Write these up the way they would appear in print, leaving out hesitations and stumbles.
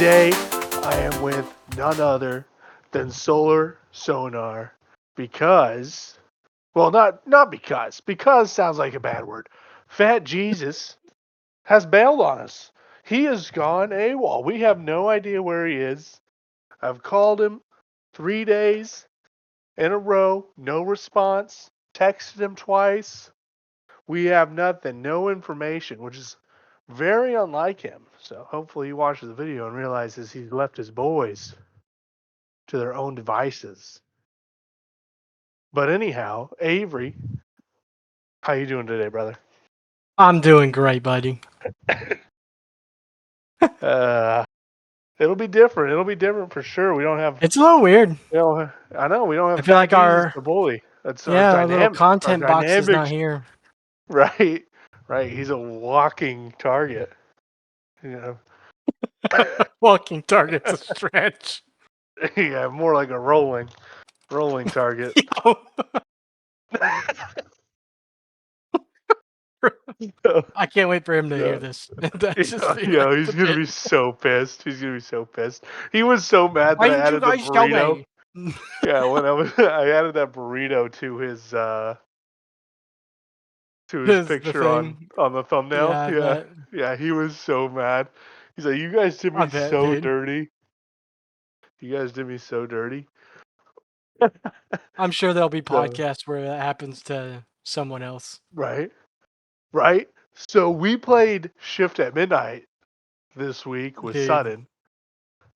Today, I am with none other than Solar Sonar because, well, not because sounds like a bad word. Fat Jesus has bailed on us. He has gone AWOL. We have no idea where he is. I've called him 3 days in a row, no response. Texted him twice. We have nothing, no information, which is very unlike him. So hopefully he watches the video and realizes he's left his boys to their own devices. But anyhow, Avery, how you doing today, brother? I'm doing great, buddy. It'll be different. It'll be different for sure. We don't have, It's a little weird. I know we don't have I feel Fat like Jesus our the bully. That's our our little dynamic. Our content box is dynamic, not here. right? Right. He's a walking target. You know. Walking target's a stretch. Yeah, more like a rolling target. I can't wait for him to Yeah. hear this. That's just Yeah, he's gonna be so pissed. He's gonna be so pissed. He was so mad Why that I didn't you added the guys tell burrito. me? Yeah, when I added that burrito to his The picture thing. on the thumbnail. Yeah, I Yeah, bet. yeah, he was so mad. He's like, "You guys did I me bet, so dude. dirty. You guys did me so dirty." I'm sure there'll be So podcasts where that happens to someone else. right, right. So we played Shift at Midnight this week with Dude. Sudden.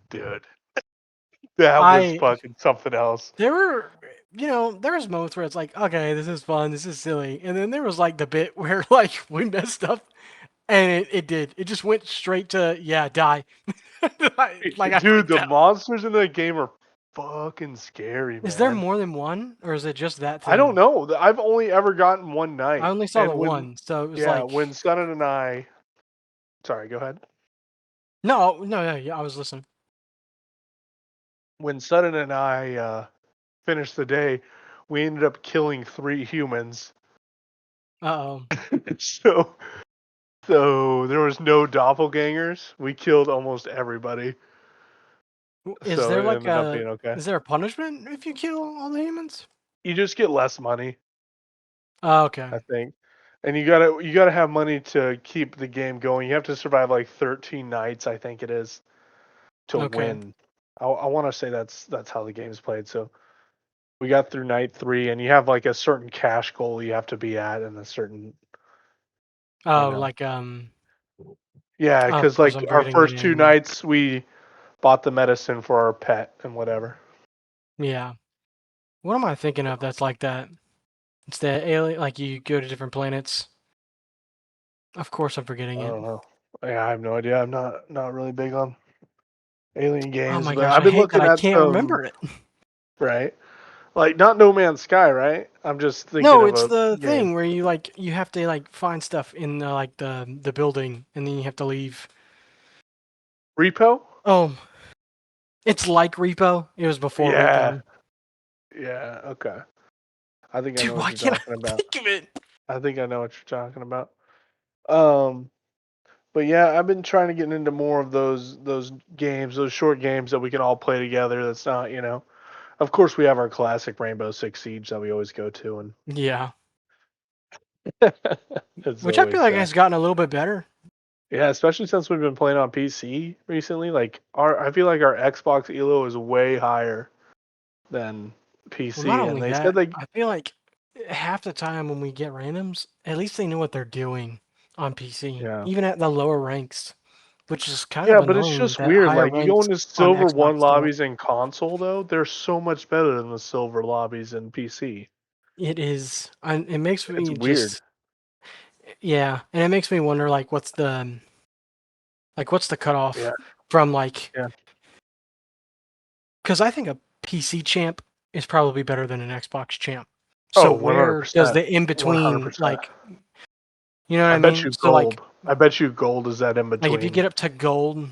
Dude, that was fucking something else. There were, there was moments where it's like, okay, this is fun, this is silly, and then there was like the bit where like we messed up, and it just went straight to die. like I Dude, freaked the out. monsters in that game are fucking scary, man. Is there more than one, or is it just that thing? I don't know. I've only ever gotten one I night. only saw the one, so it was like, When Sudden and I. Sorry, go ahead. no, yeah, I was listening. When Sudden and I finished the day, we ended up killing 3 humans. Uh oh. so there was no doppelgangers. We killed almost everybody. Is So there it like ended up being okay. is there a punishment if you kill all the humans? You just get less money, Oh, okay. I think. And you gotta have money to keep the game going. You have to survive like 13 nights, I think it is, to win. I want to say that's how the game's played. So we got through night 3, and you have like a certain cash goal you have to be at, and a certain. Oh, You know. like Yeah, of because course like I'm our forgetting the first 2 name. nights we bought the medicine for our pet and whatever. Yeah. What am I thinking of that's like that? It's the alien, like you go to different planets. Of course, I'm forgetting I it. don't know. Yeah, I have no idea. I'm not really big on alien Oh games, my but gosh, I've I been hate that looking I at can't some. remember it. Right, like not No Man's Sky, right? I'm just thinking No, of it's a the game. thing where you have to like find stuff in the building and then you have to leave. Repo? Oh, it's like Repo. It was before Yeah, Repo. yeah, okay. I think I Dude, know what why you're can't talking I about. think of it? I think I know what you're talking about. Um, but yeah, I've been trying to get into more of those games, those short games that we can all play together. That's not, Of course, we have our classic Rainbow Six Siege that we always go to, and Yeah, it's which I feel always like has gotten a little bit better. yeah, especially since we've been playing on PC recently. Like I feel like our Xbox Elo is way higher than Well, not PC, and only they said that, like I feel like half the time when we get randoms, at least they know what they're doing on PC, yeah. even at the lower ranks, which is kind of Yeah, but it's annoying just that weird. higher Like you go ranks into on Silver One Xbox don't. lobbies in console though, they're so much better than the Silver lobbies in PC. It is, and it makes It's me weird. just, yeah, and it makes me wonder, what's the Yeah, cutoff from like, yeah. because I think a PC champ is probably better than an Xbox champ. So Oh, where does 100%. the in between, 100%. like, you know what I I bet mean? you So gold. I bet you gold is that in like if you between. get up to gold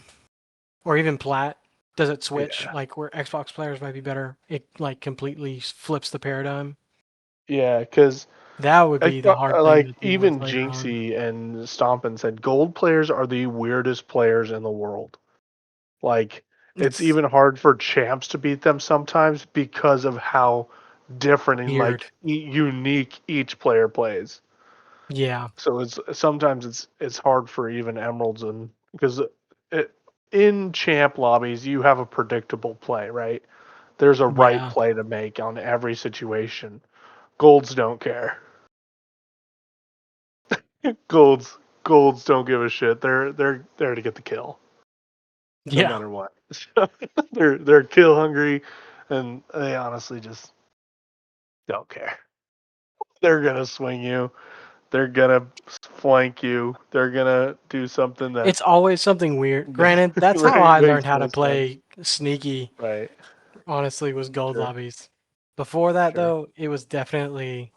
or even plat, does it switch? Yeah. Like where Xbox players might be better, it like completely flips the paradigm. Yeah, because That would be the hard thing like to deal with even later on. Jinxie and Stompin said gold players are the weirdest players in the world. Like, it's even hard for champs to beat them sometimes because of how different and weird. like unique each player plays. Yeah. So it's sometimes it's hard for even emeralds, and because in champ lobbies you have a predictable play, right? There's a right Yeah. play to make on every situation. Golds don't care. Golds golds don't give a shit. They're there to get the kill, no Yeah. matter what. So they're kill hungry, and they honestly just don't care. They're gonna swing you. They're gonna flank you. They're gonna do something that It's always something weird. Granted, that's how right, I learned makes how no to sense. play sneaky, Right. honestly, was gold Sure. lobbies. Before that, Sure. though, it was definitely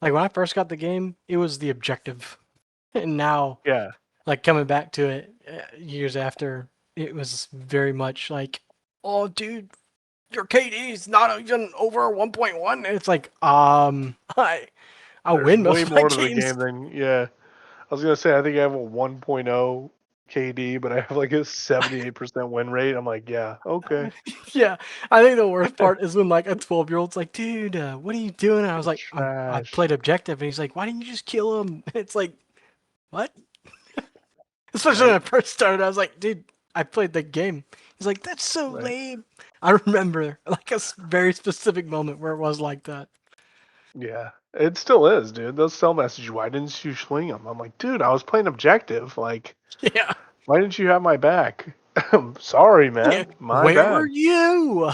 like when I first got the game, it was the objective. And now, Yeah. like coming back to it years after, it was very much like, oh, dude, your KD is not even over 1.1. And it's like, I There's win way most of my more to the games. game than yeah. I was gonna say I think I have a 1.0 KD, but I have like a 78% win rate. I'm like, yeah, okay. Yeah, I think the worst part is when like a 12-year-old's like, dude, what are you doing? And I was like, I Trash. played objective, and he's like, why didn't you just kill him? It's like, what? Especially when Right. I first started, I was like, dude, I played the game. He's like, that's so Right. lame. I remember like a very specific moment where it was like that. Yeah. It still is, dude. They'll still message you. Why didn't you swing them? I'm like, dude, I was playing objective. Like, Yeah. why didn't you have my back? I'm sorry, Yeah. man. My Where were bad. you?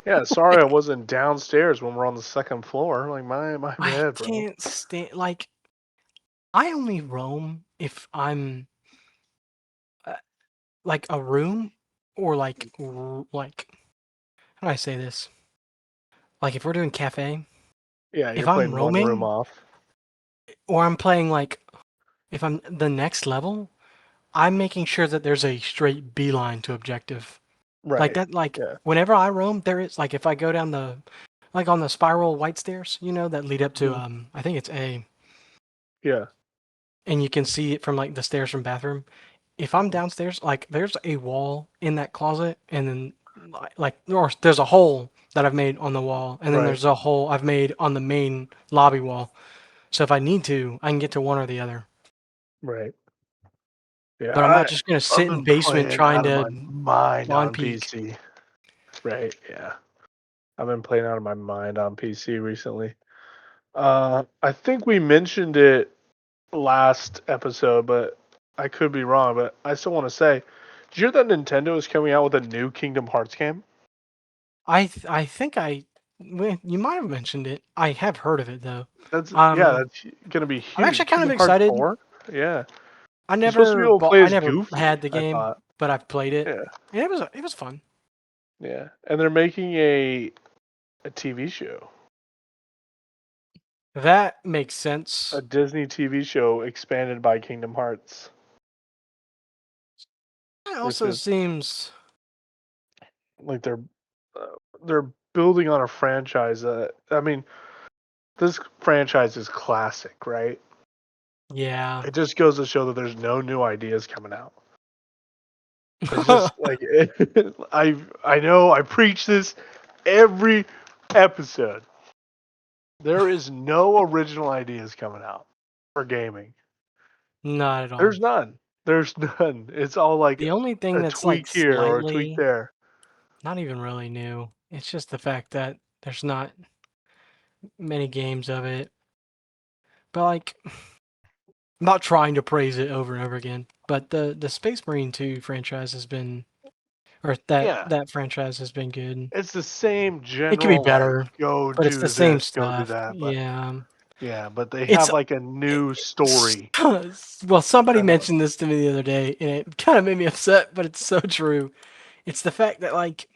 Yeah, sorry I wasn't downstairs when we're on the second floor. Like my I bad, bro. can't stand like I only roam if I'm uh, like a room or like how do I say this? Like if we're doing cafe, Yeah, if you're I'm playing one room roaming off. or I'm playing like if I'm the next level, I'm making sure that there's a straight beeline to objective. Like Right. that like Yeah. whenever I roam, there is like if I go down the like on the spiral white stairs, that lead up to Mhm. I think it's A, Yeah. and you can see it from like the stairs from bathroom. If I'm Mhm. downstairs, like there's a wall in that closet, and then like or there's a hole that I've made on the wall, and then Right. there's a hole I've made on the main lobby wall. So if I need to, I can get to one or the other. Right. Yeah. But I'm not just gonna I've sit in been basement playing trying out of to my mind spawn on peek. PC. Right. Yeah. I've been playing out of my mind on PC recently. I think we mentioned it last episode, but I could be wrong. But I still want to say, did you hear that Nintendo is coming out with a new Kingdom Hearts game? I think you might have mentioned it. I have heard of it though. That's yeah, Um, that's gonna be I'm actually huge. kind of Kingdom Hearts excited. 4? Yeah. You're supposed to be able to play I as never Goofy, had the I game, thought. but I've played it, Yeah. and it was fun. Yeah. And they're making a TV show. That makes A sense. Disney TV show expanded by Kingdom Hearts, It which also is seems, like uh, they're building on a franchise that I mean, this franchise is classic, right? yeah. It just goes to show that there's no new ideas coming out. It's just like I know I preach this every episode. There is no original ideas coming out for gaming. Not at all. There's none. There's none. It's all like The only thing a that's like tweak here or a tweak slightly, there. not even really new. It's just the fact that there's not many games of it. But like, I'm not trying to praise it over and over again. But the Space Marine 2 franchise has been, or Yeah. that franchise has been good. It's the same It could be general like better, go but it's the do same this, go do stuff. that, but Yeah. yeah, but they It's have like a new story. well, somebody I don't mentioned this to me the other day, and it kind of made me upset, but it's so true. It's the fact that like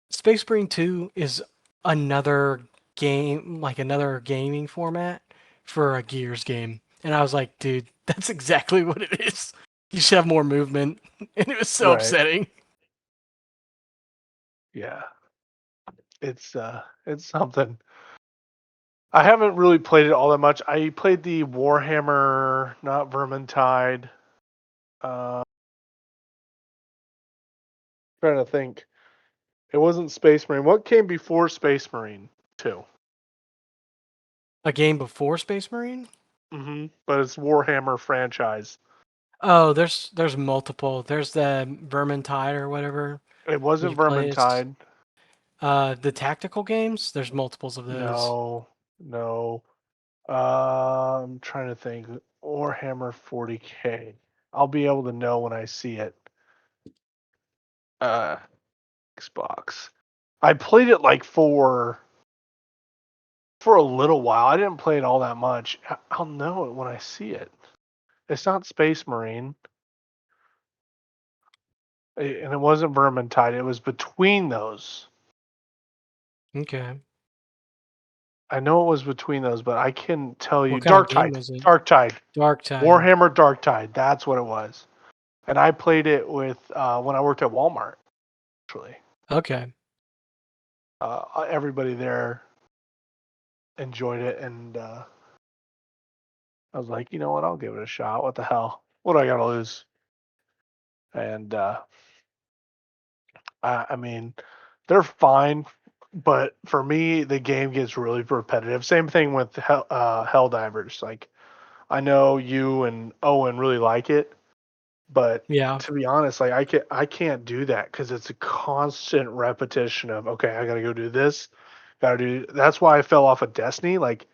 Space Marine 2 is another game, like another gaming format for a Gears game. And I was like, dude, that's exactly what it is. You should have more movement. And it was so right. upsetting. Yeah. It's something. I haven't really played it all that much. I played the Warhammer, not Vermintide. Uh trying to think. It wasn't Space Marine. What came before Space Marine 2? A game before Space Marine? But it's Warhammer franchise. Oh, there's multiple. There's the Vermintide or whatever. It wasn't You play as Vermintide. the tactical games. There's multiples of those. No. I'm trying to think. Warhammer 40K. I'll be able to know when I see it. Xbox. I played it like for a little while. I didn't play it all that much. I'll know it when I see it. It's not Space Marine. And it wasn't Vermintide. It was between those. Okay. I know it was between those, but I can tell you. What kind of game Darktide. was it? Darktide. Darktide. Warhammer Darktide. That's what it was. And I played it with when I worked at Walmart, actually. Okay. Everybody there enjoyed it, and I was like, you know what? I'll give it a shot. What the hell? What do I got to lose? And I mean, they're fine, but for me, the game gets really repetitive. Same thing with Helldivers. Like, I know you and Owen really like it, but Yeah. to be honest, like I can't do that because it's a constant repetition of okay, I gotta go do this, gotta do. That's why I fell off of Destiny. Like,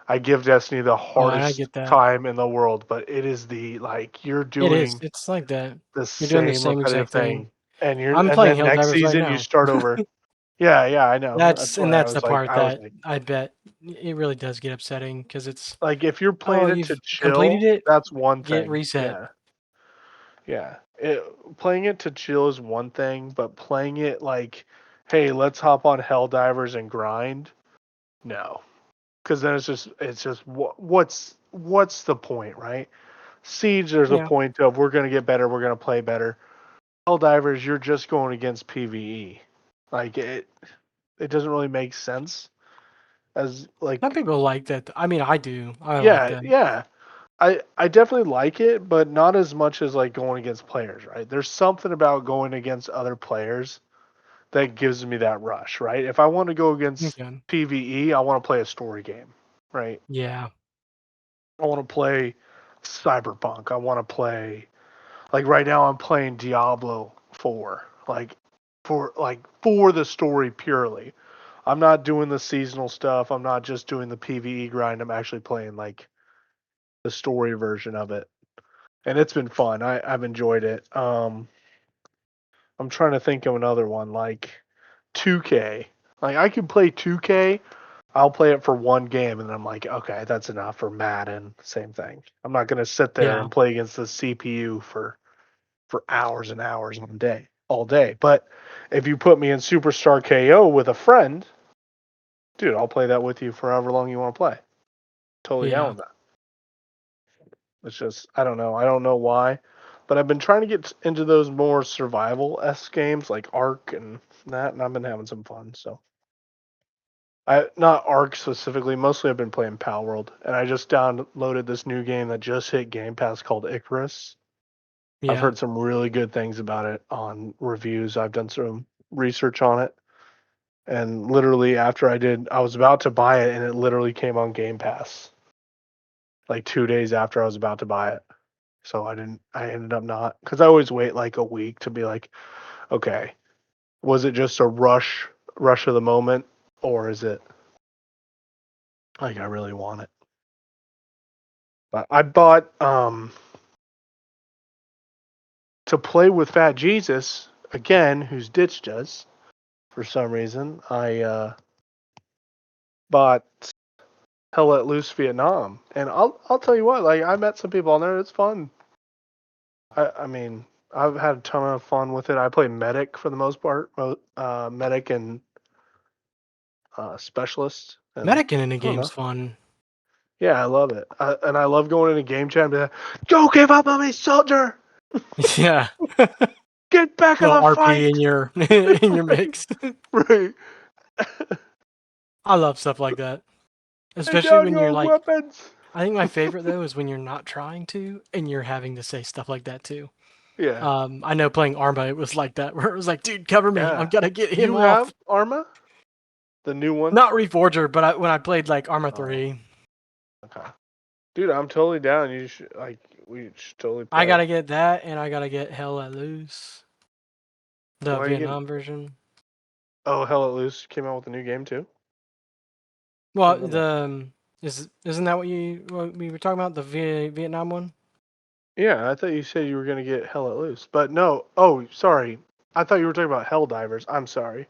I give Destiny the Oh, and I hardest get that. time in the world, but it is the like you're It is. doing It's like that. the You're doing the same same repetitive exact thing. thing, and I'm playing then next Helldivers right season you now. start over. Yeah, I know. That's why That's the part I was that like, I bet it really does get upsetting because it's if you're oh playing it to you've completed chill, it, that's one get thing. reset. Yeah. Playing it to chill is one thing, but playing it like, hey, let's hop on Helldivers and grind. No, because then it's just what's the point, right? Siege, there's a Yeah. point of we're gonna get better, we're gonna play better. Helldivers, you're just going against PVE. Like it doesn't really make sense as Some like people like that. I mean, I do. I like yeah, that. yeah. I definitely like it, but not as much as like going against players, right? There's something about going against other players that gives me that rush, right? If I want to go against Okay. PvE, I want to play a story game, right? Yeah. I want to play Cyberpunk. I want to play like right now I'm playing Diablo 4, like for the story purely. I'm not doing the seasonal stuff. I'm not just doing the PvE grind. I'm actually playing like the story version of it. And it's been fun. I've enjoyed it. I'm trying to think of another one like 2K. Like I can play 2K. I'll play it for one game and then I'm like, okay, that's enough. For Madden, same thing. I'm not gonna sit there Yeah. and play against the CPU for hours and hours all day. But if you put me in Superstar KO with a friend, dude, I'll play that with you for however long you want to play. Totally down Yeah. with that. It's just I don't know. I don't know why, but I've been trying to get into those more survival s games like Ark and that, and I've been having some fun. So I not Ark specifically. Mostly I've been playing Pal World, and I just downloaded this new game that just hit Game Pass called Icarus. I've Yeah. heard some really good things about it on reviews. I've done some research on it, and literally after I did, I was about to buy it, and it literally came on Game Pass like 2 days after I was about to buy it. So I didn't. I ended up not because I always wait like a week to be like, okay, was it just a rush of the moment, or is it like I really want it? But I bought to play with Fat Jesus again, who's ditched us for some reason. I bought Hell Let Loose Vietnam, and I'll tell you what, like I met some people on there. It's fun. I mean, I've had a ton of fun with it. I play medic for the most part, medic and specialist, and Medicing in a I don't game's know. fun. Yeah, I love it, and I love going into game chat and be like, "Don't give up on me, soldier! Yeah. Get back in Little the RP in fight!" your in your mix. Right. I love stuff like that. Lay Especially down when you're your like weapons. I think my favorite though is when you're not trying to and you're having to say stuff like that too. Yeah. I know playing Arma, it was like that, where it was like, dude, cover me. I'm Yeah. gonna get Do him you have off. Arma? The new one? Not Reforger, but when I played like Arma Oh, 3, okay. Dude, I'm totally down. You should we should totally I play. gotta get that, and I gotta get Hell Let Loose, the Why are you getting? Vietnam version. Oh, Hell Let Loose came out with a new game too. Well, Didn't know that. isn't that what we were talking about, the Vietnam one? Yeah, I thought you said you were gonna get Hell Let Loose, but no. Oh, sorry. I thought you were talking about Hell Divers. I'm sorry.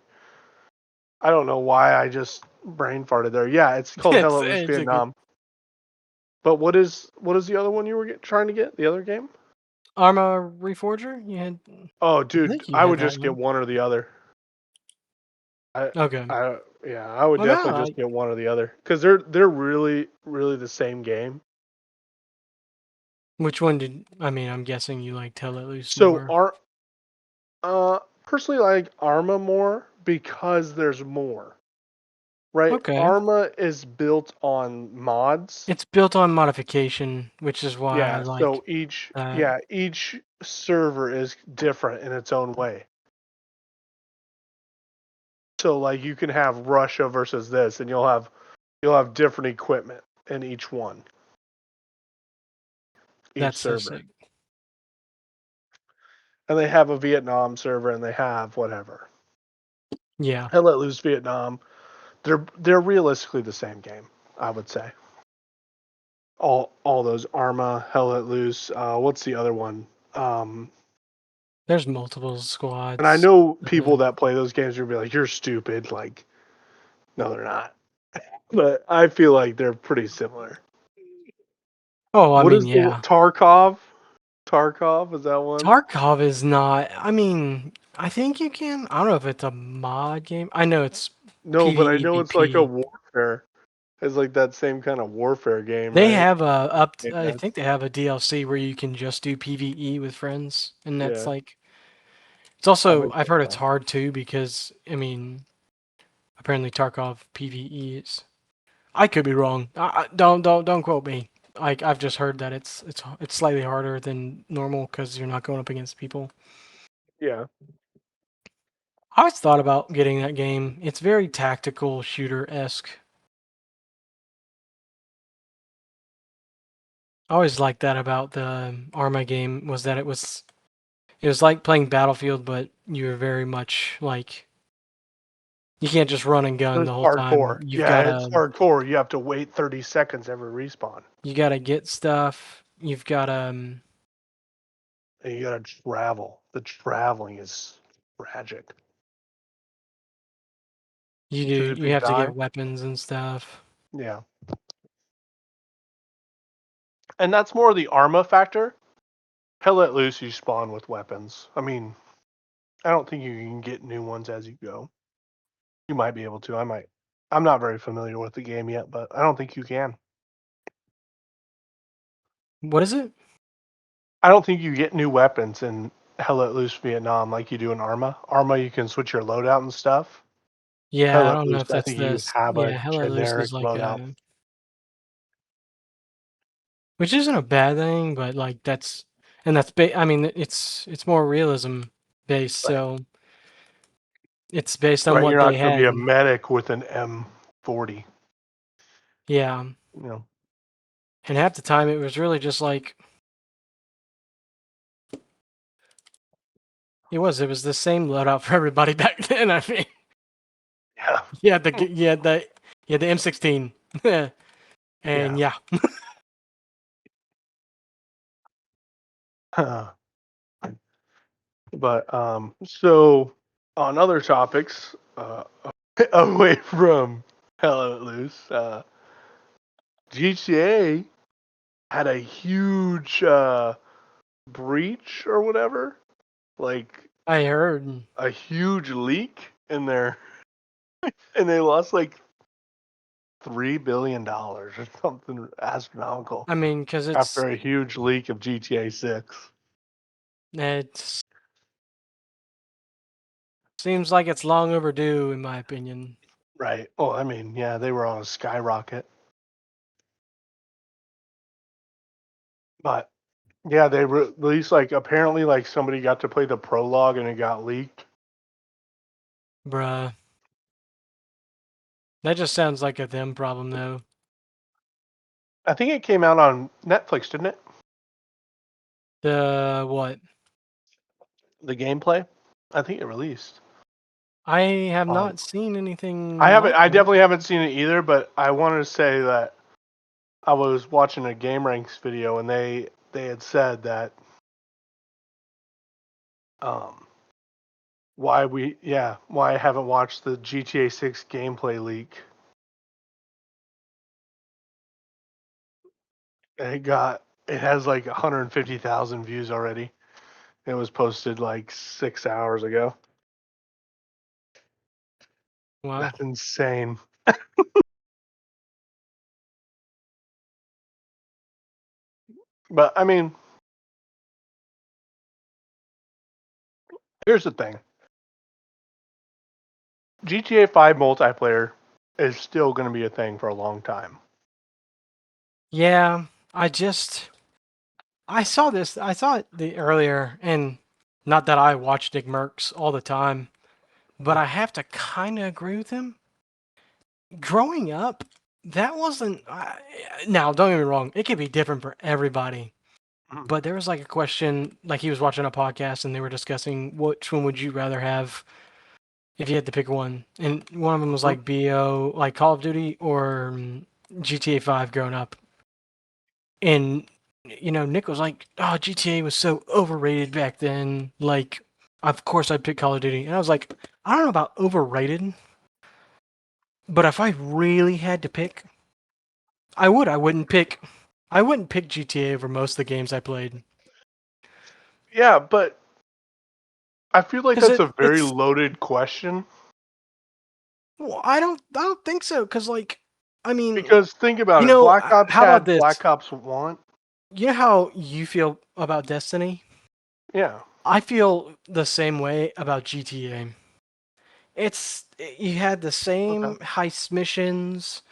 I don't know why I just brain farted there. Yeah, it's called Hell Let Loose It's a good Vietnam. But what is the other one you were trying to get? The other game? Arma Reforger. You had, Oh, I dude, think you I had would that just get one. one or the other. I, Okay. yeah, I would Well, no, definitely just get one or the other because they're really really the same game. which one did I mean? I'm guessing you like Hell Let Loose So more. are personally I like Arma more because there's more. Right? Okay. Arma is built on mods. It's built on modification, which is why I Yeah, like so each that. yeah, each server is different in its own way. So like you can have Russia versus this and you'll have different equipment in each one, each That's so server. sick. And they have a Vietnam server and they have whatever. Yeah. And Let Loose Vietnam, they're realistically the same game, I would say. All those Arma, Hell Let Loose, what's the other one? There's multiple And I squads. know people that play those games will be like, "You're stupid." Like, no, they're not. But I feel like they're pretty similar. Oh, I What mean, is the yeah. Tarkov? Tarkov is that one? Tarkov is not. I mean, I think you can. I don't know if it's a mod game. I know it's No, but I know it's like a PvEVP. warfare. It's like that same kind of warfare game, They right? have Game I Pass. think they have a DLC where you can just do PvE with friends, and that's Yeah, like. It's also, might I've check heard it it's out. hard too because I mean, apparently Tarkov PvE is. I could be wrong. Don't quote me. Like I've just heard that it's slightly harder than normal because you're not going up against people. Yeah. I always thought about getting that game. It's very tactical shooter esque. I always liked that about the Arma game was that it was like playing Battlefield, but you were very much like you can't just run and gun It's the whole time. hardcore. Yeah, it's hardcore. You have to wait 30 seconds every respawn. You gotta get stuff. You've got And you gotta travel. The traveling is tragic. Because if you you have to die, get weapons and stuff. yeah. And that's more the Arma factor. Hell Let Loose, you spawn with weapons. I mean, I don't think you can get new ones as you go. You might be able to. I might. I'm not very familiar with the game yet, but I don't think you can. What is it? I don't think you get new weapons in Hell Let Loose Vietnam like you do in Arma. Arma, you can switch your loadout and stuff. Hell Yeah, I Let don't know Loose, if I that's think you this. have a Yeah, Hell Let Loose generic is like loadout. a, which isn't a bad thing, but like I mean, it's more realism based, Right. so it's based on Right. You're what they not going to be had. a medic with an M40. Yeah, You know. and half the time it was really just like it was the same loadout for everybody back then. I mean, Yeah. the M16, and Yeah. yeah, But so on other topics, away from Hell Let Loose, GTA had a huge breach or whatever, like I heard. a huge leak in there, and they lost like $3 billion or something astronomical I mean, because after a huge leak of GTA 6. it seems like it's long overdue, in my opinion. Right. Well, I mean, yeah, they were on a skyrocket, but Yeah, they released apparently somebody got to play the prologue and it got leaked. Bruh. That just sounds like a them problem, though. I think it came out on Netflix, didn't it? The what? The gameplay. I think it released. I have Um, not seen anything I haven't. like I that. definitely haven't seen it either. But I wanted to say that I was watching a Game Ranks video and they had said that um why I haven't watched the GTA 6 gameplay leak. And it has 150,000 views already. It was posted 6 hours ago. Wow. That's insane. But I mean, here's the thing. GTA 5 multiplayer is still going to be a thing for a long time. Yeah, I saw this. I saw it earlier, and not that I watch Nick Mercs all the time, but I have to kind of agree with him. Growing up, that wasn't. Now, don't get me wrong; it could be different for everybody. Mhm. But there was a question, like he was watching a podcast, and they were discussing which one would you rather have if you had to pick one, and one of them was Mhm. like BO, like Call of Duty, or GTA 5 growing up. And Nick was like, "Oh, GTA was so overrated back then. Like, of course I'd pick Call of Duty." And I was like, "I don't know about overrated, but if I really had to pick, I would. I wouldn't pick GTA over most of the games I played Yeah, but I feel like because that's a very it's. loaded question. Well, I don't think so. Because I mean, Because think about it. Black Ops how about had this? Black Ops 1. You know how you feel about Destiny? Yeah. I feel the same way about GTA. You had the Okay. same heist missions,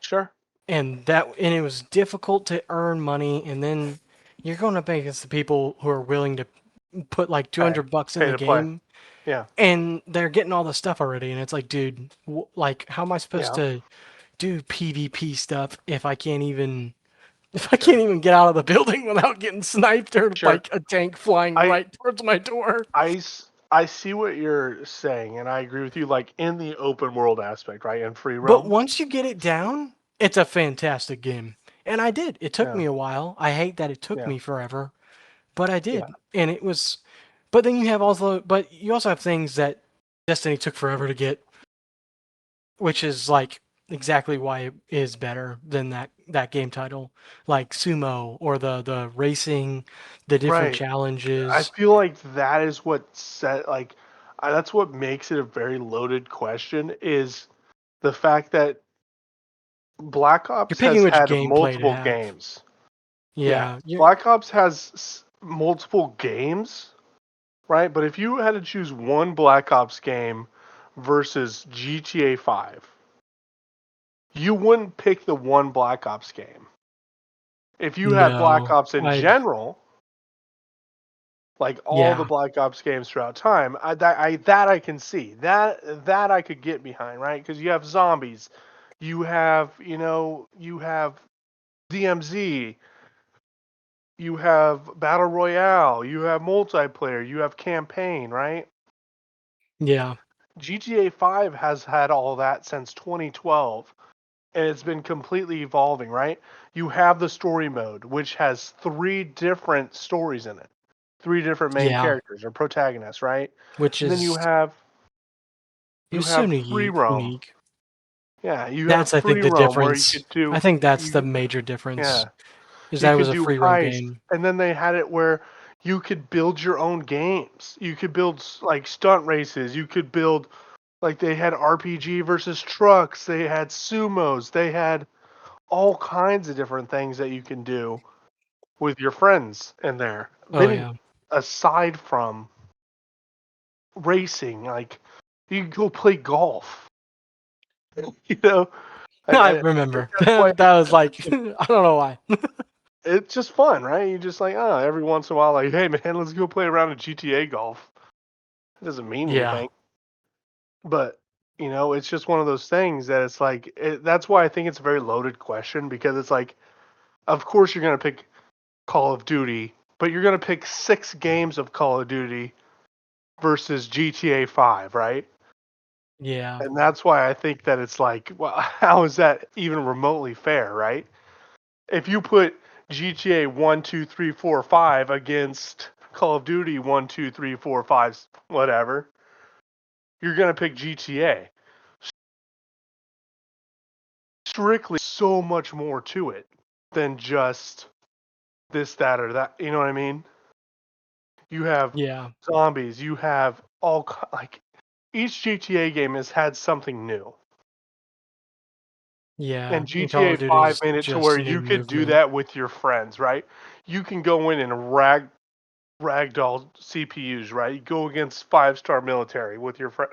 Sure. and it was difficult to earn money, and then you're going up against the people who are willing to put like Pay. $200 in Pay the to play. game, Yeah. and they're getting all the stuff already, and it's like, dude, like, how am I supposed Yeah. to do PvP stuff if I can't even Sure. get out of the building without getting sniped or Sure. like a tank flying I right towards my door? I see what you're saying, and I agree with you. In the open world aspect, right, in free But roam. once you get it down, it's a fantastic game. And I did. It took Yeah. me a while. I hate that it took Yeah. me forever, but I Yeah. did. And it was but you also have things that Destiny took forever to get, which is like exactly why it is better than that game title, like Sumo or the racing, the different Right. I challenges. feel like that is what that's what makes it a very loaded question is the fact that Black You're Ops picking has which had gameplay to multiple have. games. Yeah. Yeah, you Black Ops has multiple games, right? But if you had to choose one Black Ops game versus GTA 5, you wouldn't pick the one Black Ops game. If you had Black no. Ops in I'd general, like all the yeah. Black Ops games throughout time, that I can see. That I could get behind, right? Because you have zombies, you have DMZ, you have battle royale, you have multiplayer, you have campaign, right? Yeah. GTA 5 has had all that since 2012 and it's been completely evolving, right? You have the story mode which has three different stories in it. Three different main Yeah. characters or protagonists, right? Which And then is it you was so have free roam. unique. Yeah, you have That's I think free the roam where you difference. could I do think that's the you major difference yeah, is you that it could was a do free roam heists, game. and then they had it where you could build your own games. You could build stunt races. You could build they had RPG versus trucks. They had sumos. They had all kinds of different things that you can do with your friends in there. Oh Then yeah. aside from racing, you can go play golf. You know, I I think remember. that's why That was like I don't know why. it's just fun, right? You just like, every once in a while, like, hey man, let's go play around in GTA Golf. It doesn't mean Yeah. anything, but it's just one of those things that it's like. That's why I think it's a very loaded question because it's like, of course you're gonna pick Call of Duty, but you're gonna pick 6 games of Call of Duty versus GTA 5, right? Yeah. And that's why I think that it's like, well, how is that even remotely fair, right? If you put GTA 1, 2, 3, 4, 5 against Call of Duty 1, 2, 3, 4, 5, whatever, you're going to pick GTA. Strictly, so much more to it than just this, that, or that. You know what I mean? You have Yeah. zombies, you have like, each GTA game has had something new. Yeah. And And Call GTA of Duty 5 is made it to where just new you could do movement. that with your friends, right? You can go in and ragdoll CPUs, right? You go against 5-star military with your friends.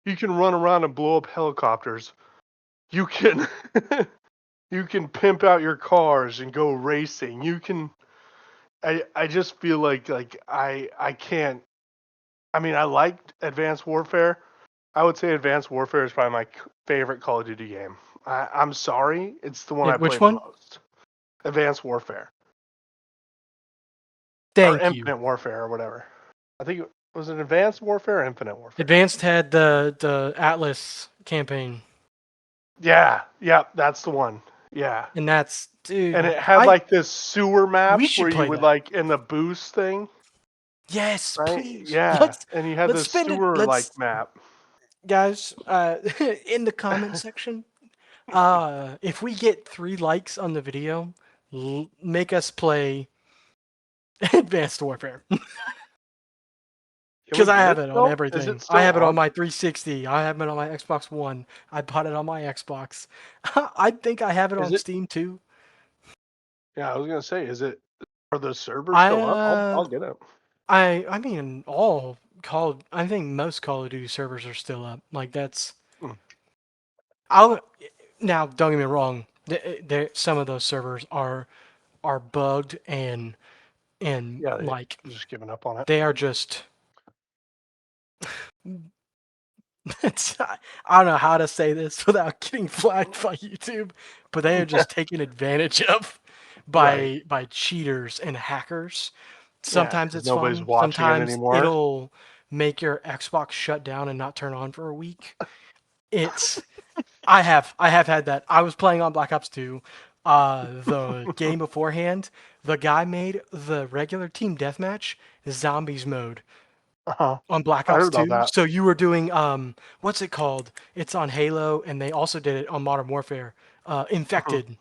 You can run around and blow up helicopters. You can you can pimp out your cars and go racing. You can I just feel like I can't. I mean, I liked Advanced Warfare. I would say Advanced Warfare is probably my favorite Call of Duty game. I'm sorry, it's the one I play Which the one? most. Advanced Warfare or Thank you. Infinite Warfare or whatever. I think it was an Advanced Warfare or Infinite Warfare. Advanced had the Atlas campaign, Yeah, that's the one. Yeah, and that's and dude. it had I like this sewer We map where should you play would that. like in the boost thing, Yes, right? please. Yeah, and you had Let's this spend it. sewer like Let's map. guys in the comment section. If we get 3 likes on the video, make us play Advanced Warfare Can we because I get have it it on still? Is it everything. I still have it on on? my 360. I have it on my Xbox One. I bought it on my Xbox. I think I have it Is on it? Steam too. Yeah, I was gonna say, is it? Are the servers I still up? uh, I'll get it. I mean I think most Call of Duty servers are still up. Like that's Hmm. I'll now don't get me wrong. Some of those servers are bugged and Yeah, like they just giving up on it. they are just it's, I don't know how to say this without getting flagged by YouTube, but they are just taken advantage of Right. by cheaters and hackers. Yeah, Sometimes because it's nobody's fun. watching it Sometimes anymore. it'll make your Xbox shut down and not turn on for a week. It's I have had that. I was playing on Black Ops 2. The game beforehand, the guy made the regular team deathmatch zombies mode Uh-huh. on Black I heard Ops about 2. that. So you were doing what's it called? It's on Halo and they also did it on Modern Warfare. Mhm. Infected.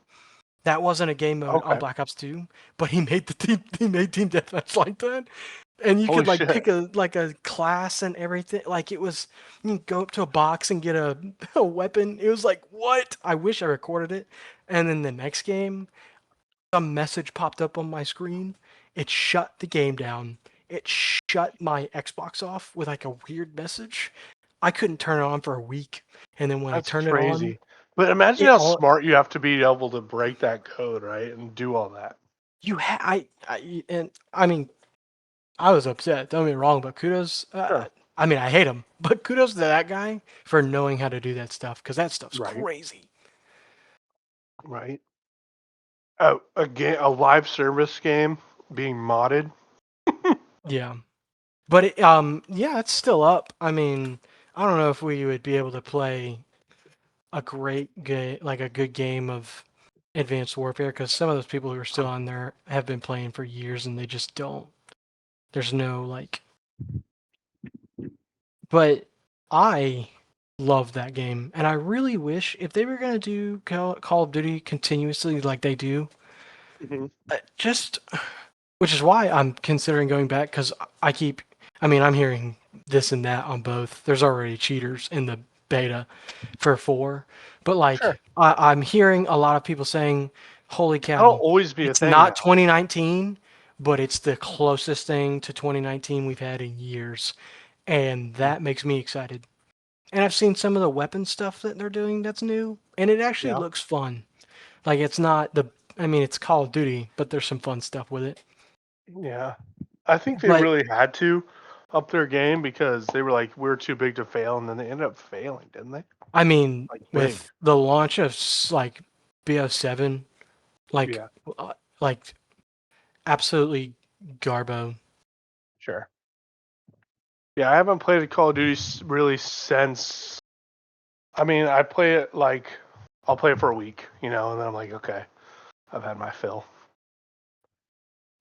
That wasn't a game mode on Okay. Black Ops 2, but he made team deathmatch like that. And you Holy could like shit. pick a class and everything. Like it was you can go up to a box and get a weapon. It was like, what? I wish I recorded it. And then the next game, some message popped up on my screen. It shut the game down. It shut my Xbox off with like a weird message. I couldn't turn it on for a week. And then when I That's turned it on, crazy. But imagine it how all smart you have to be able to break that code, right? And do all that. and I mean I was upset. Don't get me wrong, but kudos. Sure. I mean, I hate him, but kudos to that guy for knowing how to do that stuff because that stuff's Right. crazy. Right. A live service game being modded. Yeah, but yeah, it's still up. I mean, I don't know if we would be able to play a great game, like a good game of Advanced Warfare, because some of those people who are still on there have been playing for years and they just don't. There's no like, but I love that game, and I really wish if they were gonna do Call of Duty continuously like they do, Mhm. just which is why I'm considering going back because I mean, I'm hearing this and that on both. There's already cheaters in the beta for 4, but Sure. like I'm hearing a lot of people saying, "Holy That'll cow, always be a it's thing not now. 2019, but it's the closest thing to 2019 we've had in years," and that makes me excited. and I've seen some of the weapon stuff that they're doing that's new, and it actually Yeah. looks fun. Like it's not the, I mean, it's Call of Duty, but there's some fun stuff with it. Yeah. I think they But really had to up their game because they were like, we're too big to fail, and then they ended up failing, didn't they? I mean, Like big. with the launch of like BO7, like Yeah. like absolutely garbo. Sure. Yeah, I haven't played Call of Duty really since. I mean, I play it like I'll play it for a week, and then I'm like, okay, I've had my fill.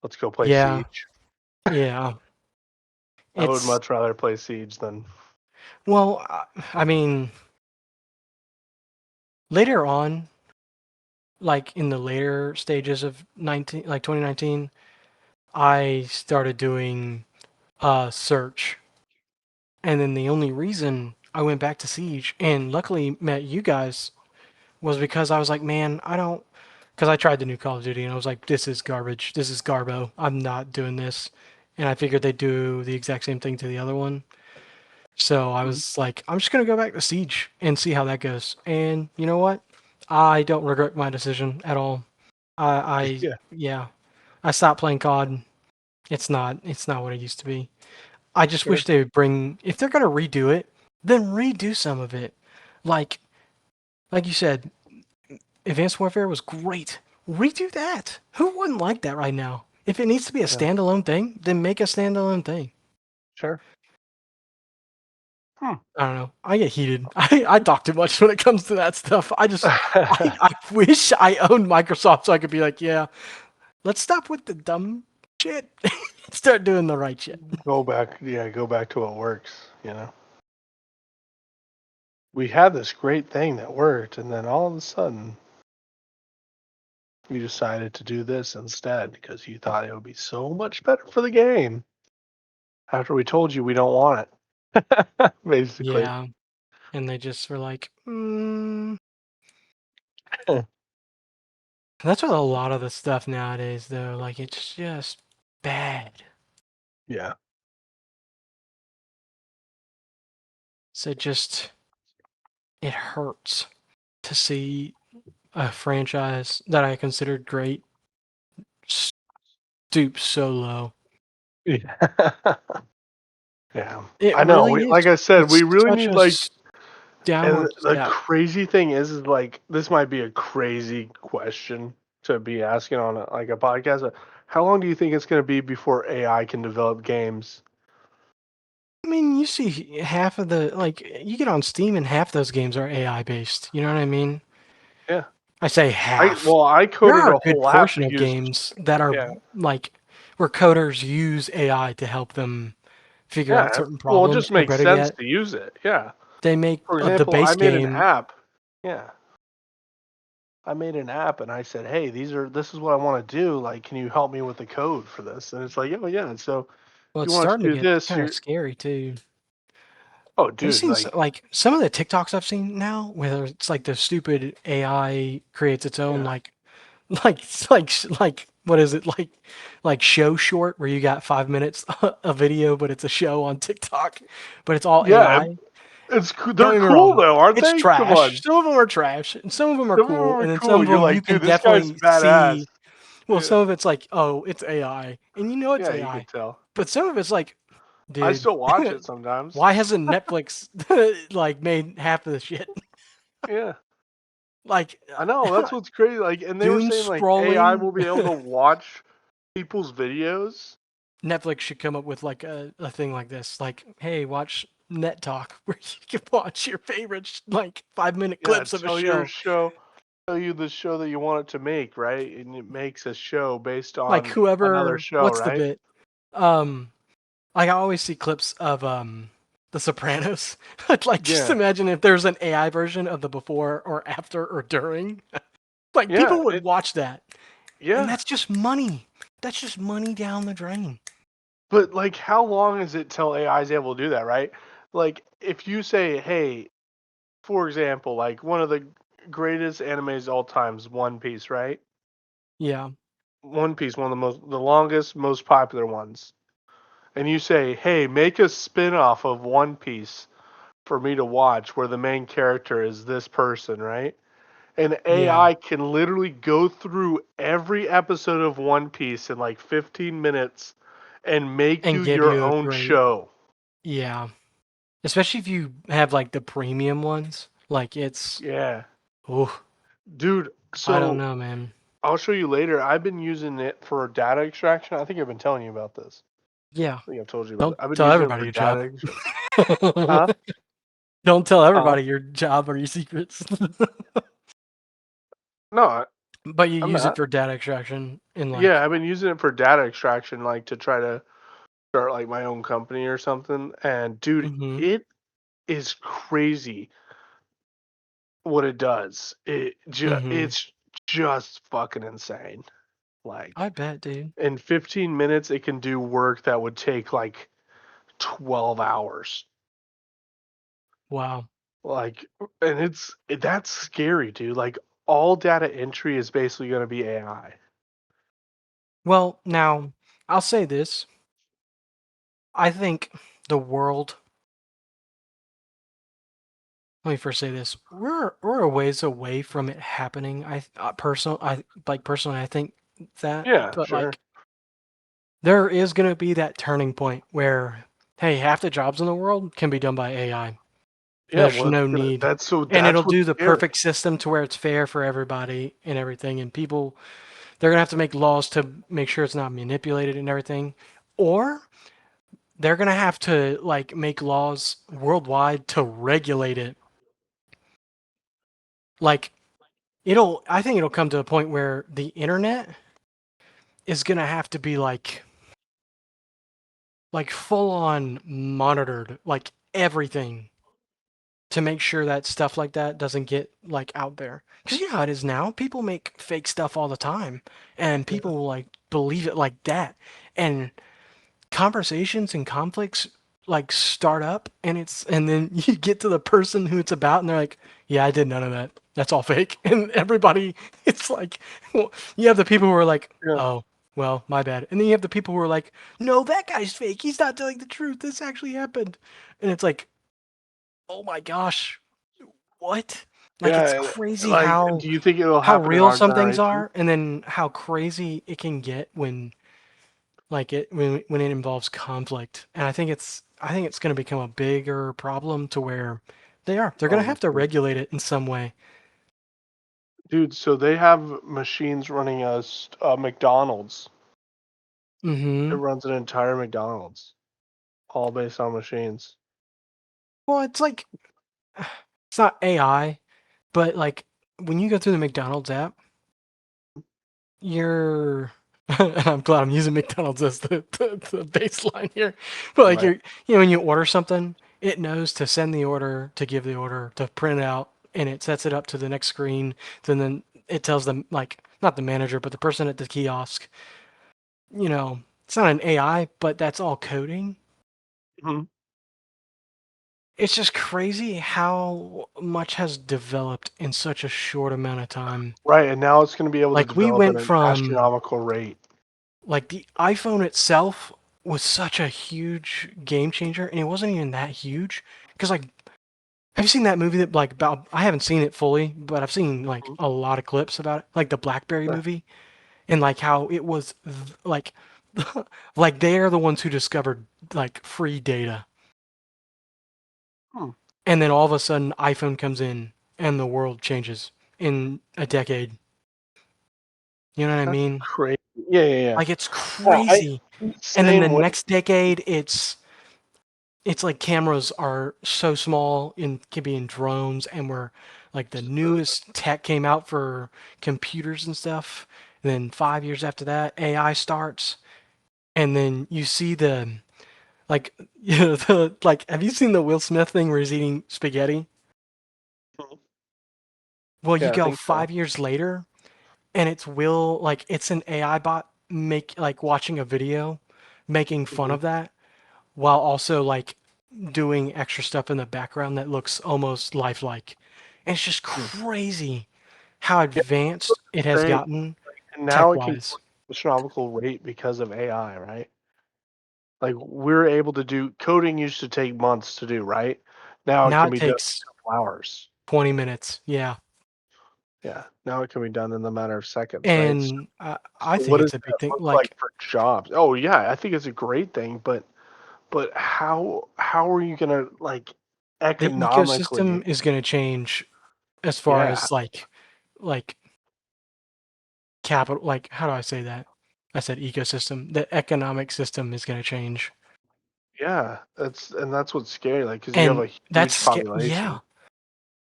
Let's go play Yeah, Siege. yeah. I would It's much rather play Siege than. well, I mean, later on, like in the later stages of 2019, I started doing search, and then the only reason I went back to Siege and luckily met you guys was because I was like, man, I don't, because I tried the new Call of Duty and I was like, this is garbage, this is garbo, I'm not doing this, and I figured they'd do the exact same thing to the other one. So I Mhm. was like, I'm just gonna go back to Siege and see how that goes. And you know what? I don't regret my decision at all. I Yeah. yeah, I stopped playing COD. It's not what it used to be. I just Sure. wish they would bring, if they're gonna redo it, then redo some of it. Like like you said, Advanced Warfare was great. Redo that. Who wouldn't like that right now? If it needs to be a Yeah. standalone thing, then make a standalone thing. Sure. Hmm. I don't know. I get heated. I talk too much when it comes to that stuff. I wish I owned Microsoft so I could be like, yeah, let's stop with the dumb shit. Start doing the right shit. Go back. Yeah, go back to what works. We had this great thing that worked, and then all of a sudden, you decided to do this instead because you thought it would be so much better for the game after we told you we don't want it. Basically. Yeah. And they just were like, that's what a lot of the stuff nowadays, though. Like, it's just bad. Yeah. So it hurts to see a franchise that I considered great stoop so low. Yeah. Yeah. It I know. really is. Like I said, we It's really such need a like. And downward the step. crazy thing is like this might be a crazy question to be asking on like a podcast. But how long do you think it's going to be before AI can develop games? I mean, you see half of the, like, you get on Steam and half those games are AI based. You know what I mean? Yeah. I say I half. well, I There coded are a a good whole app portion that of used. games that are Yeah. like where coders use AI to help them figure out Yeah. certain Well, it problems, just or makes better sense yet, to use it. Yeah. they make For the example, I base made an game. app. Yeah. I made an app and I said, "Hey, this is what I want to do. Like, can you help me with the code for this?" And it's like, "Oh yeah." So Well, if you it's want to starting to do get this, kind of you're. scary too. Oh, Have you dude. seen Like, like some of the TikToks I've seen now, where it's like the stupid AI creates its own yeah. like what is it like show short where you got 5 minutes a video, but it's a show on TikTok, but it's all Yeah. AI. They're Don't get me cool wrong, though, aren't it's they? Come trash. on. Some of them are trash, and some of them are Some of them cool, are and then some cool. of You're them you like, can dude, this guy's definitely badass. see. Well, Yeah, some of it's like, oh, it's AI, and you know it's yeah, you could AI, tell. but some of it's like, I dude, still watch it sometimes. why hasn't Netflix like made half of the shit? Yeah, Like I know. That's what's crazy. Like, and they were doom saying like AI scrolling. will be able to watch people's videos. Netflix should come up with like a thing like this. Like, hey, watch Net Talk, where you can watch your favorite like 5 minute Yeah, clips of a show. tell you the show that you want it to make, right? And it makes a show based Like on another whoever, show, what's the right? bit? Um, like I always see clips of The Sopranos. I'd like just Yeah, imagine if there's an AI version of the before or after or during. Like yeah, people would watch that, and yeah. that's just money. That's just money down the drain. But like, how long is it till AI is able to do that, right? Like, if you say, hey, for example, like one of the greatest animes of all times, One Piece, right? Yeah. One Piece, one of the longest, most popular ones. And you say, "Hey, make a spin-off of One Piece for me to watch where the main character is this person, right? And Yeah. AI can literally go through every episode of One Piece in like 15 minutes and make And you give your you a own great, show. yeah. Especially if you have like the premium ones. Like it's, Yeah. oh, Dude, I don't so know, man. I'll show you later. I've been using it for data extraction. I think I've been telling you about this. Yeah. I think I've told you about it. Don't I've been tell using it everybody for your data job. extraction. Huh? Don't tell Huh? everybody your job or your secrets. No, But you I'm use it not. for data extraction in Yeah, like, I've been using it for data extraction, like to try to start like my own company or something. And dude, mm-hmm, it is crazy what it does. mm-hmm. It's just fucking insane. I Like bet, dude. in 15 minutes, it can do work that would take like 12 hours. Wow. Like, and that's scary, dude. Like all data entry is basically going to be AI. Well, now I'll say this. I think the world. Let me first say this: we're a ways away from it happening. Personally, I think that, Yeah, but sure. like, there is gonna be that turning point where, hey, half the jobs in the world can be done by AI. Yeah, There's well, no need, and it'll that's what's do the scary. perfect system to where it's fair for everybody and everything. And people, they're gonna have to make laws to make sure it's not manipulated and everything, or they're gonna have to like make laws worldwide to regulate it. Like I think it'll come to a point where the internet is gonna have to be like full on monitored, like everything, to make sure that stuff like that doesn't get like out there. Because you know how it is now. People make fake stuff all the time, and Yeah. people will like believe it like that. And conversations and conflicts like start up, and then you get to the person who it's about, and they're like, "Yeah, I did none of that. That's all fake." And everybody, it's like, well, you have the people who are like, Yeah. "Oh, well, my bad," and then you have the people who are like, "No, that guy's fake. He's not telling the truth. This actually happened," and it's like, "Oh my gosh, what?" Like it's Yeah, crazy like, do you think it'll how happen in real our some things generation? are, and then how crazy it can get when when it involves conflict. And I think it's going to become a bigger problem to where they're going to Oh, have to dude. regulate it in some way. Dude, so they have machines running a McDonald's. It Mm-hmm. runs an entire McDonald's, all based on machines. Well, it's like it's not AI, but like when you go through the McDonald's app, you're and I'm glad I'm using McDonald's as the baseline here. But like Right. when you order something, it knows to send the order, to give the order, to print it out, and it sets it up to the next screen. Then it tells them like not the manager, but the person at the kiosk, it's not an AI, but that's all coding. Mhm. It's just crazy how much has developed in such a short amount of time. Right, and now it's going to be able to Like we develop at went an from astronomical rate. like the iPhone itself was such a huge game changer, and it wasn't even that huge. Because like, have you seen that movie that like about? I haven't seen it fully, but I've seen like Mhm. a lot of clips about it, like the BlackBerry Yeah. movie, and like how it was like, like they are the ones who discovered like free data, Hmm. and then all of a sudden iPhone comes in, and the world changes in a decade. You know what I That's mean? crazy. Yeah, yeah, yeah. Like it's Yeah, crazy. And then the same way. next decade, it's like cameras are so small and can be in drones, and we're like the newest tech came out for computers and stuff. And then 5 years after that, AI starts, and then you see the like like have you seen the Will Smith thing where he's eating spaghetti? Mhm. Well, you Yeah, I go think so. 5 years later, and it's an AI bot make like watching a video, making fun Mhm. of that, while also like doing extra stuff in the background that looks almost lifelike. And it's just Hmm. crazy how Yeah, advanced it has same. gotten And now tech it can wise. go at astronomical rate because of AI, right? Like we're able to do coding used to take months to do, right? Now it Now can it be done in takes a couple hours. 20 minutes. Yeah. Yeah, now it can be done in a matter of seconds, right? So, And I so think what does it's a big that thing. look like Like for jobs? Oh yeah, I think it's a great thing, but how are you gonna like the economically? ecosystem is going to change as far Yeah, as like capital, like how do I say that? I said ecosystem. The economic system is going to change. yeah. That's what's scary, like because you have And a that's huge scary. Yeah. population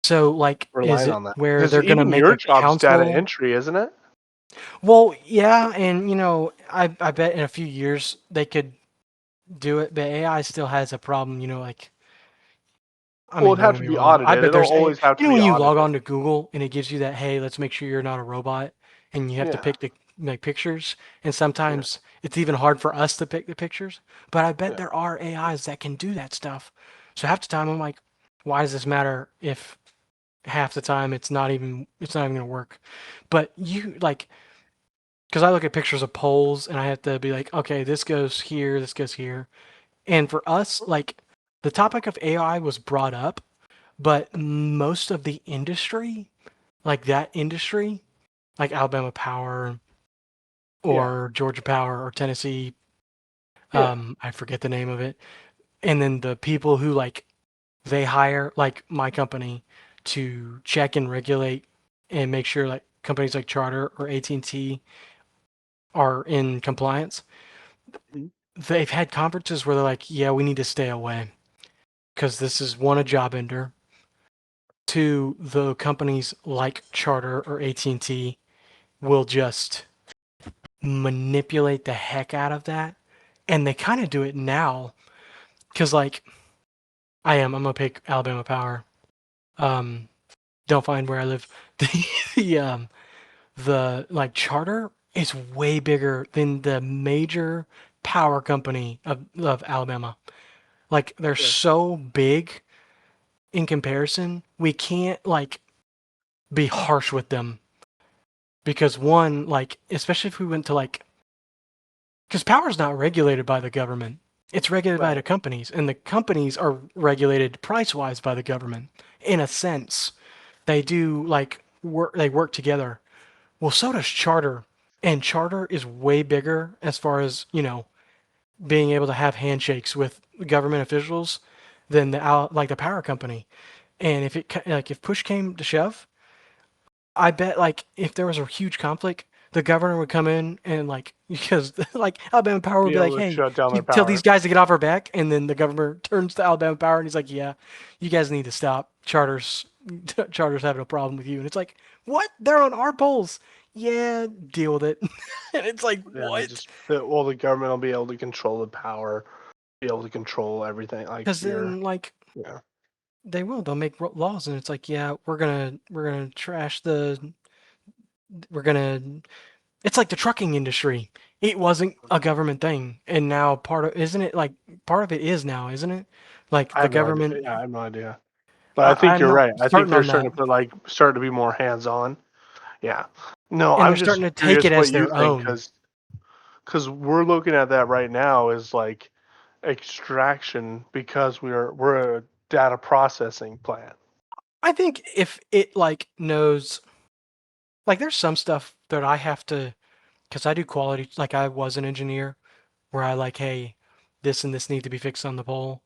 So like is relying it on that. where Because they're going to even make your a job's data council? entry, isn't it? Well, yeah, and I bet in a few years they could do it, but AI still has a problem, like I Well, mean, it'd don't have get to me be wrong. I audited. bet It'll there's a always have to be when you log audited. on to Google and it gives you that, hey, let's make sure you're not a robot, and you have to Yeah, pick the like pictures, and yeah, sometimes it's even hard for us to pick the pictures. But I bet yeah. there are AIs that can do that stuff. So half the time I'm like, why does this matter if half the time it's not even gonna work? But you like because I look at pictures of poles and I have to be like, okay, this goes here, this goes here. And for us, like the topic of AI was brought up, but most of the industry, like that industry, like Alabama Power Yeah, or Georgia Power or Tennessee, yeah. I forget the name of it. And then the people who like they hire like my company to check and regulate and make sure like companies like Charter or AT&T are in compliance. Mhm. They've had conferences where they're like, yeah, we need to stay away because this is one, a job ender. Two, the companies like Charter or AT&T will just manipulate the heck out of that. And they kind of do it now because like I'm gonna pick Alabama Power. Um, don't find where I live. The the like Charter is way bigger than the major power company of Alabama. Like they're Yeah. so big in comparison, we can't like be harsh with them because one, like, especially if we went to like, because power is not regulated by the government, it's regulated by the Right. companies, and the companies are regulated price wise by the government. In a sense, they do like work, they work together. Well, so does Charter, and Charter is way bigger as far as being able to have handshakes with government officials than like the power company. And if push came to shove, I bet like if there was a huge conflict, the governor would come in and like because like Alabama Power would Be be like, able to "Hey, shut down you their tell these power. guys to get off our back," and then the governor turns to Alabama Power and he's like, "Yeah, you guys need to stop. Charter's having a problem with you." And it's like, "What? They're on our polls." Yeah, deal with it. And it's like, Yeah, they "What?" just well, the government will be able to control the power, be able to control everything. Like Because your then like yeah, they'll make laws and it's like, "Yeah, we're gonna trash the we're gonna." It's like the trucking industry. It wasn't a government thing, and now isn't it like part of it is now, isn't it? Like I the have no idea. government. Yeah, I have no idea. But I think I'm you're not right. I think certain they're on that, starting to put like starting to be more hands on. Yeah. No, and I'm they're just starting to take curious it what as you their think own. because we're looking at that right now is like extraction because we're a data processing plant. I think if it like knows, like there's some stuff that I have to, because I do quality, like I was an engineer where I like, hey, this and this need to be fixed on the pole.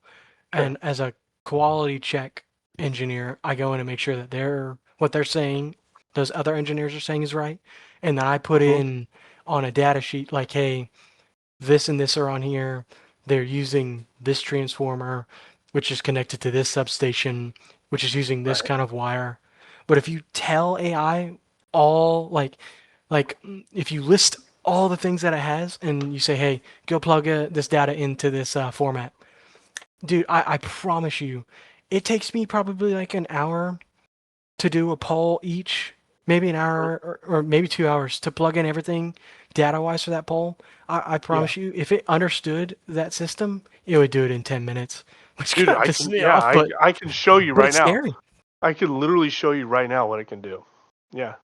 Okay. And as a quality check engineer, I go in and make sure that what they're saying, those other engineers are saying is right. And then I put Hmm. in on a data sheet like, hey, this and this are on here. They're using this transformer, which is connected to this substation, which is using this Right. kind of wire. But if you tell AI all if you list all the things that it has and you say, hey, go plug this data into this format, dude, I promise you, it takes me probably like an hour to do a poll each, maybe an hour or maybe 2 hours to plug in everything data-wise for that poll. I Yeah. promise you, if it understood that system, it would do it in 10 minutes, which Dude, kind of I pisses can me yeah, off, I can show you but right it's now. scary. I can literally show you right now what it can do. Yeah.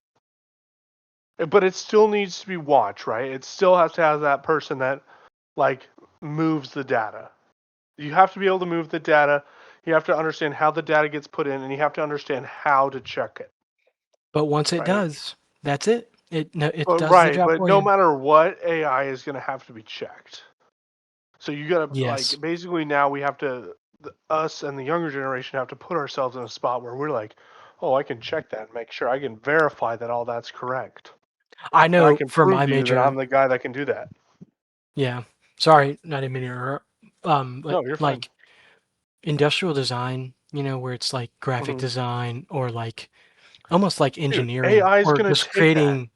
But it still needs to be watched, right? It still has to have that person that like moves the data. You have to be able to move the data. You have to understand how the data gets put in, and you have to understand how to check it, But once it right? does, that's it. It But does the right, job but for no you. matter what, AI is going to have to be checked. So you got to Yes. like basically now we have to us and the younger generation have to put ourselves in a spot where we're like, oh, I can check that and make sure I can verify that all that's correct, I and I know can for prove my to you that I'm major, the guy that can do that. yeah. Sorry, not even interrupt. But No, you're fine. like industrial design, where it's like graphic Hmm. design or like almost like Dude, engineering AI is or going to just take that. creating.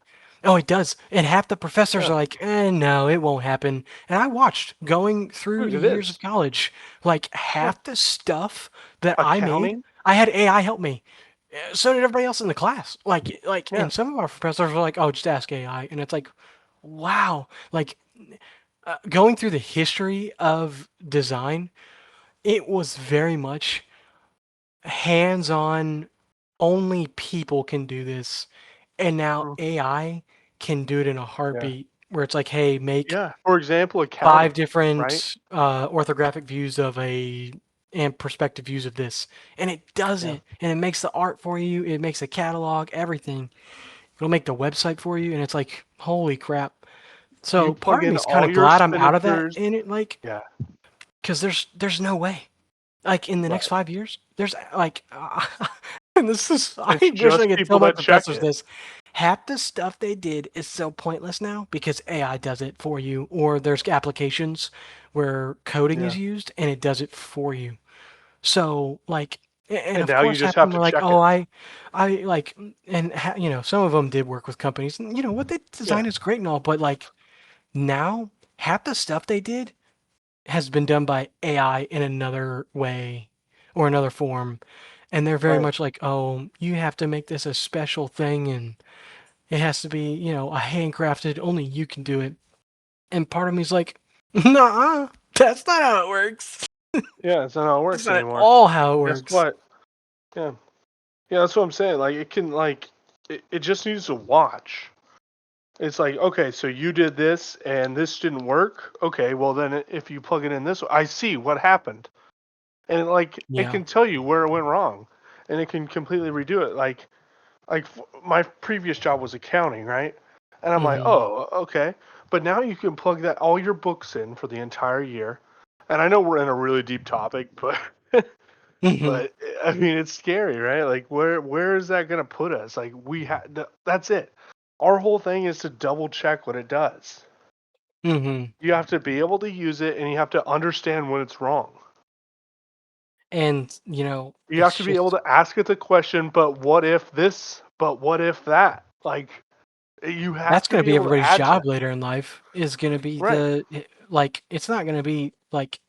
Oh, it does. And half the professors Yeah, are like, no, it won't happen. And I watched going through dude, the it years of is. college, like Yeah, half the stuff that I made, accounting. I had AI help me. So did everybody else in the class. Yeah, And some of our professors were like, oh, just ask AI. And it's like, wow. Like, going through the history of design, it was very much hands-on, only people can do this, and now mm, AI can do it in a yeah, heartbeat, where it's like, "Hey, make yeah. For example, 5 accounting, right? different, orthographic views of a and perspective views of this," and it does Yeah. it, and it makes the art for you, it makes a catalog, everything. It'll make the website for you, and it's like, "Holy crap." You So, plug part of me in is kinda all your glad I'm out of that, expenditures. and it, like, Yeah, 'cause there's no way. Like, in the next right. 5 years, there's, and this is I It's wish I just could tell people my that check professors it. this. Half the stuff they did is so pointless now because AI does it for you, or there's applications where coding is Yeah. used and it does it for you. So, like, and And of now you course, half just of have them to are like, check "Oh, it. I like," and some of them did work with companies, and what they Yeah. design is great and all, but like now, half the stuff they did has been done by AI in another way or another form. And they're very Right. much like, oh, you have to make this a special thing and it has to be, a handcrafted, only you can do it. And part of me's like, nah, that's not how it works. Yeah, that's not how it That's works not at anymore. all how it Guess works. what? Yeah. Yeah, that's what I'm saying. Like it can like it just needs to watch. It's like, okay, so you did this and this didn't work. Okay, well then if you plug it in this way, I see what happened. And like it Yeah. can tell you where it went wrong and it can completely redo it. My previous job was accounting, right? And I'm like, Mm-hmm. oh, okay. But now you can plug that all your books in for the entire year. And I know we're in a really deep topic, but Mm-hmm. but I mean it's scary, right? Like where is that gonna put us? Like that's it. Our whole thing is to double check what it does. Mm-hmm. You have to be able to use it, and you have to understand when it's wrong. And, You have it's to be able just to ask it the question, but what if this? But what if that? Like you have that's to going to be be able to everybody's add to job that. later in life is going to be Right. like it's not going to be like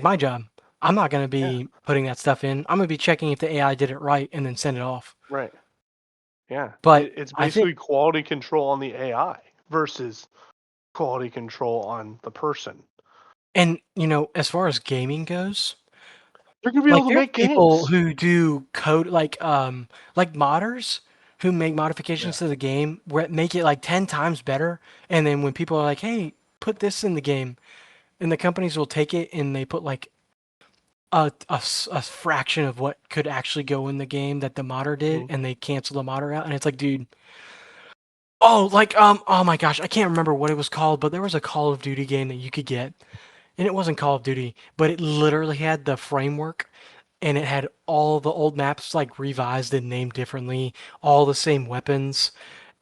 my job. I'm not going to Yeah. be putting that stuff in. I'm going to be checking if the AI did it right and then send it off. Right. Yeah. But It's I think basically quality control on the AI versus quality control on the person. and as far as gaming goes, They're gonna be able like to there's make people games. who do code like modders who make Yeah. modifications to the game where make it like 10 times better and then when people are like, "Hey, put this in the game." And the companies will take it and they put like a fraction of what could actually go in the game that the modder did, Mhm. and they cancel the modder out, and it's like, dude, oh my gosh, I can't remember what it was called, but there was a Call of Duty game that you could get, and it wasn't Call of Duty, but it literally had the framework, and it had all the old maps like revised and named differently, all the same weapons,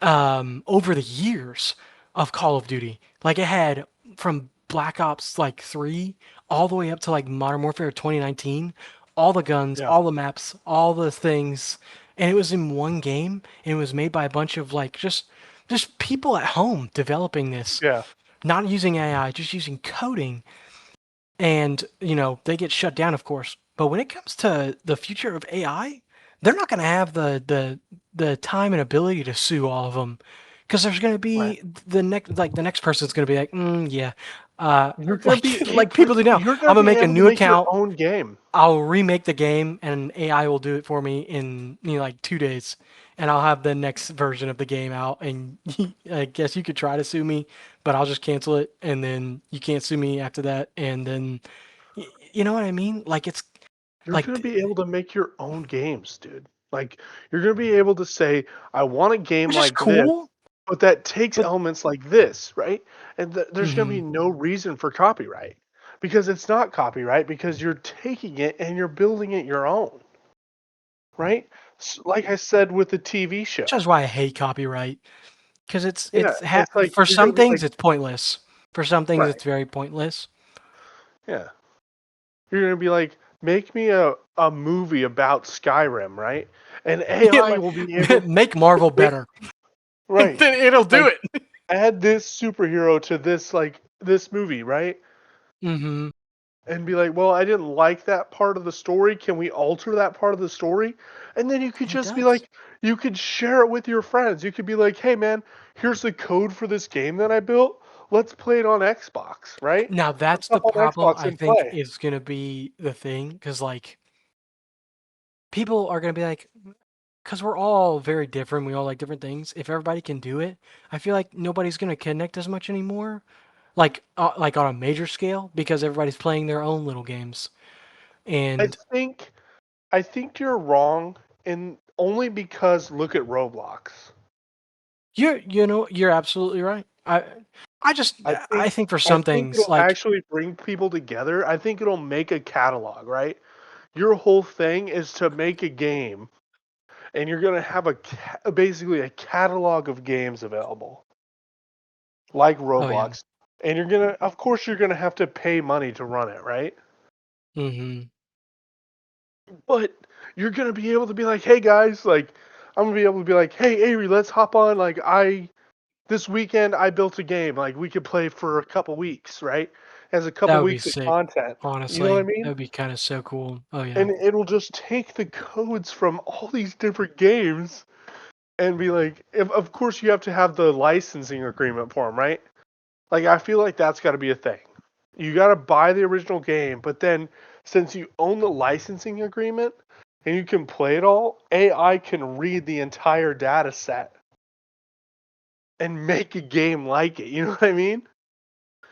over the years of Call of Duty. Like it had from Black Ops like 3 all the way up to like Modern Warfare 2019, all the guns, Yeah. all the maps, all the things, and it was in one game and it was made by a bunch of like just people at home developing this, Yeah. not using AI, just using coding and they get shut down of course, but when it comes to the future of AI, they're not going to have the time and ability to sue all of them because there's going to Right. be the next person's going to be like, yeah, You're gonna like be like people do now. you're gonna I'm gonna be make a able to new make your account, own game. I'll remake the game and AI will do it for me in like 2 days, and I'll have the next version of the game out. And I guess you could try to sue me, but I'll just cancel it, and then you can't sue me after that. And then you know what I mean? Like You're Like, gonna be able to make your own games, dude. Like, you're gonna be able to say, "I want a game which is like this, cool, but that takes but elements like this," right? And there's gonna be mhm. no reason for copyright because it's not copyright because you're taking it and you're building it your own, right? Like I said with the TV show. Which is why I hate copyright, because Yeah, it's like for you're gonna some be things like, it's pointless. For some things right, it's very pointless. yeah. You're gonna be like, make me a movie about Skyrim, right? And AI will be able Make Marvel to better, and right. then it'll do Like it. add this superhero to this movie, right? Hmm. And be like, well, I didn't like that part of the story. Can we alter that part of the story? And then you could And it just be does. like, you could share it with your friends. You could be like, hey man, here's the code for this game that I built. Let's play it on Xbox, right? Now Let's that's the hop on problem Xbox I and think play. is gonna be the thing, because like people are gonna be like, because we're all very different, we all like different things. If everybody can do it, I feel like nobody's gonna connect as much anymore. Like on a major scale, because everybody's playing their own little games. I And think I think you're wrong in only because look at Roblox. you're absolutely right. I I think think for I some think things, it'll like, actually bring people together. I think it'll make a catalog, right? Your whole thing is to make a game, and you're gonna have basically a catalog of games available, like oh yeah. Roblox, and of course, you're gonna have to pay money to run it, right? Hmm. But you're gonna be able to be like, hey guys, like I'm gonna be able to be like, hey Avery, let's hop on. Like this weekend I built a game. Like we could play for a couple weeks, right? As a That couple would be weeks of sick. content. You know what I Honestly, that mean? would be kind of so cool. Oh yeah. And it'll just take the codes from all these different games and be like, of course you have to have the licensing agreement for them, right? Like I feel like that's got to be a thing. You got to buy the original game, but then since you own the licensing agreement and you can play it all, AI can read the entire data set and make a game like it. You know what I mean?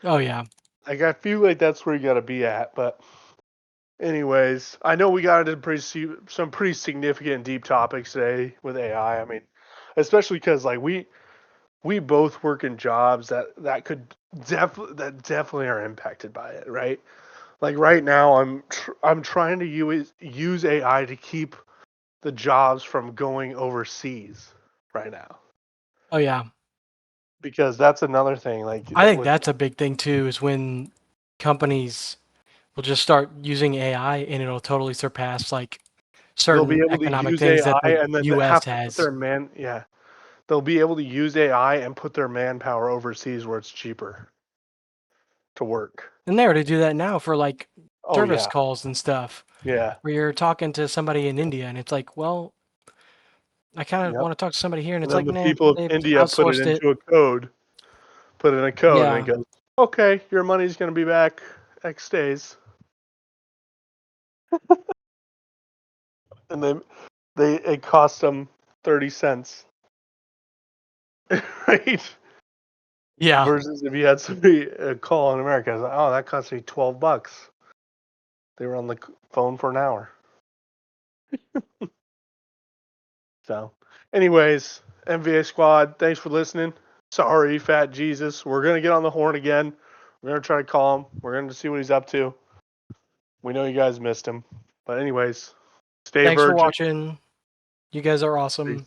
Oh yeah. Like I feel like that's where you got to be at. But anyways, I know we got into some pretty significant deep topics today with AI. I mean, especially because like we both work in jobs that could definitely are impacted by it, right? Like right now, I'm trying to use AI to keep the jobs from going overseas right now Oh yeah. because that's another thing. Like I think with that's a big thing too, is when companies will just start using AI and it'll totally surpass like they'll be certain able to economic use things that AI the and then US have to put has. their yeah, they'll be able to use AI and put their manpower overseas where it's cheaper to work. And they already do that now for like Oh service yeah, calls and stuff, yeah, where you're talking to somebody in India and it's like, well, I kind of yep. want to talk to somebody here, and And it's then like, the nah, people of they've India outsourced it. put in a code, and it Yeah, goes, okay, your money's gonna be back X days, and they it cost them 30 cents, right? yeah, Versus if you had somebody call in America, it's like, oh, that cost me $12. They were on the phone for an hour. So, anyways, MVA squad, thanks for listening. Sorry, Fat Jesus. We're gonna get on the horn again. We're gonna try to call him. We're gonna see what he's up to. We know you guys missed him, but anyways, stay thanks for virgin. watching. You guys are awesome.